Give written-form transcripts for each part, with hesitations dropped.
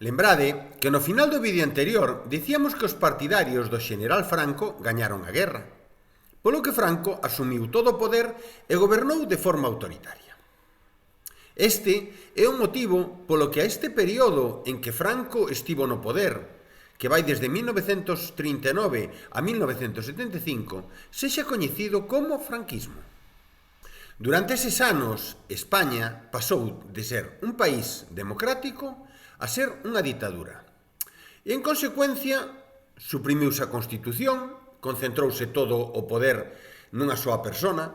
Lembrade que no final do vídeo anterior dicíamos que os partidarios do xeneral Franco gañaron a guerra, polo que Franco asumiu todo o poder e gobernou de forma autoritaria. Este é o motivo polo que a este período en que Franco estivo no poder, que vai desde 1939 a 1975, sexa coñecido como franquismo. Durante eses anos, España pasou de ser un país democrático a ser unha ditadura. E, en consecuencia, suprimiuse a Constitución, concentrouse todo o poder nunha soa persona,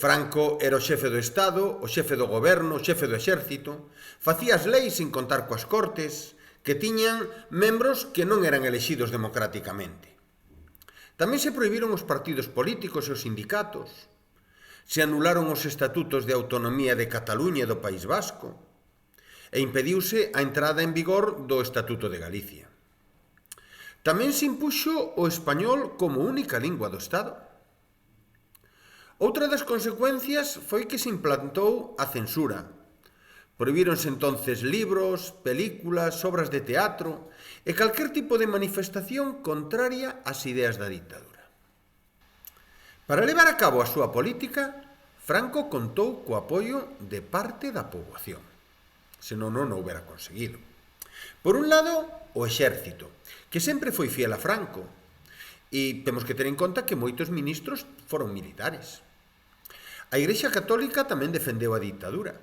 Franco era o xefe do Estado, o xefe do goberno, o xefe do exército, facía as leis sin contar coas cortes, que tiñan membros que non eran elexidos democráticamente. Tamén se prohibiron os partidos políticos e os sindicatos, se anularon os estatutos de autonomía de Cataluña e do País Vasco, e impediuse a entrada en vigor do Estatuto de Galicia. Tamén se impuxo o español como única lingua do Estado. Outra das consecuencias foi que se implantou a censura. Prohibíronse entonces libros, películas, obras de teatro e calquer tipo de manifestación contraria ás ideas da ditadura. Para levar a cabo a súa política, Franco contou co apoio de parte da poboación, senón non o houbera conseguido. Por un lado, o exército, que sempre foi fiel a Franco, e temos que ter en conta que moitos ministros foron militares. A Igrexa Católica tamén defendeu a ditadura,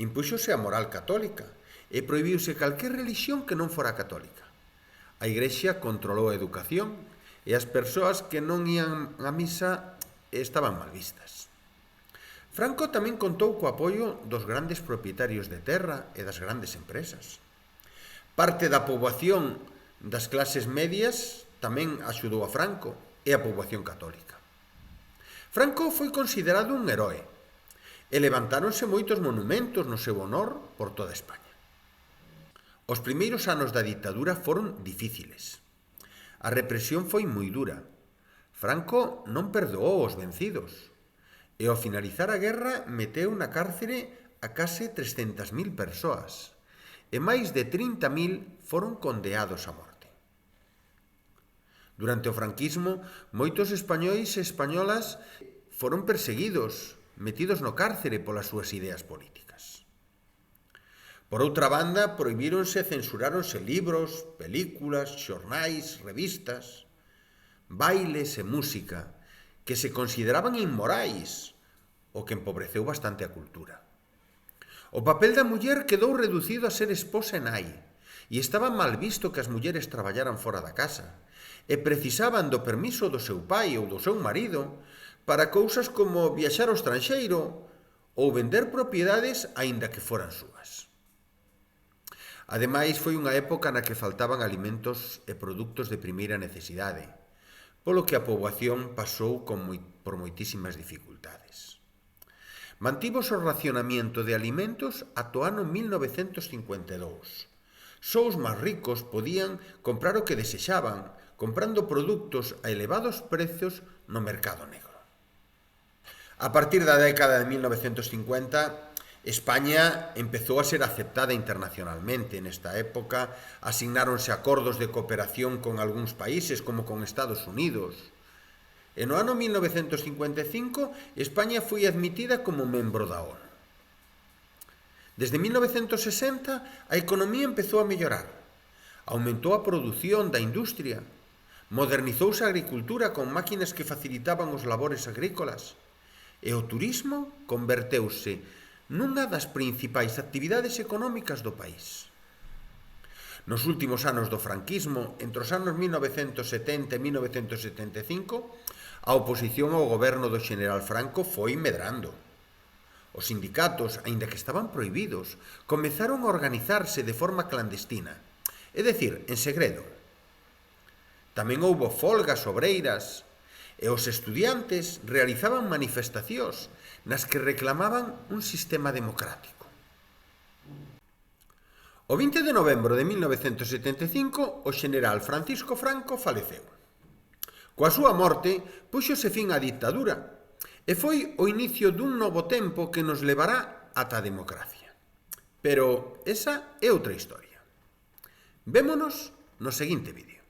impúxose a moral católica e prohibiuse calquer religión que non fora católica. A Igrexa controlou a educación e as persoas que non ían á misa estaban mal vistas. Franco tamén contou co apoio dos grandes propietarios de terra e das grandes empresas. Parte da poboación das clases medias tamén axudou a Franco e a poboación católica. Franco foi considerado un heroe e levantáronse moitos monumentos no seu honor por toda España. Os primeiros anos da ditadura foron difíciles. A represión foi moi dura. Franco non perdoou os vencidos e ao finalizar a guerra meteu na cárcere a case 300.000 persoas e máis de 30.000 foron condeados a morte. Durante o franquismo, moitos españois e españolas foron perseguidos, metidos no cárcere polas súas ideas políticas. Por outra banda, prohibíronse e censuráronse libros, películas, xornais, revistas, bailes e música que se consideraban inmorais, o que empobreceu bastante a cultura. O papel da muller quedou reducido a ser esposa e nai, e estaba mal visto que as mulleres traballaran fora da casa, e precisaban do permiso do seu pai ou do seu marido para cousas como viaxar ao estranxeiro ou vender propiedades aínda que foran súas. Ademais, foi unha época na que faltaban alimentos e produtos de primeira necesidade, polo que a poboación pasou por moitísimas dificultades. Mantivose o racionamiento de alimentos ata o ano 1952. Só os máis ricos podían comprar o que desexaban, comprando produtos a elevados prezos no mercado negro. A partir da década de 1950, España empezou a ser aceptada internacionalmente. Nesta época asignáronse acordos de cooperación con algúns países, como con Estados Unidos. E no ano 1955, España foi admitida como membro da ONU. Desde 1960, a economía empezou a mellorar. Aumentou a produción da industria, modernizouse a agricultura con máquinas que facilitaban os labores agrícolas, e o turismo converteuse nunha das principais actividades económicas do país. Nos últimos anos do franquismo, entre os anos 1970 e 1975, a oposición ao goberno do xeneral Franco foi medrando. Os sindicatos, aínda que estaban prohibidos, comezaron a organizarse de forma clandestina, é dicir, en segredo. Tamén houbo folgas obreiras e os estudiantes realizaban manifestacións nas que reclamaban un sistema democrático. O 20 de novembro de 1975, o xeneral Francisco Franco faleceu. Coa súa morte, púxose fin á ditadura e foi o inicio dun novo tempo que nos levará ata a democracia. Pero esa é outra historia. Vémonos no seguinte vídeo.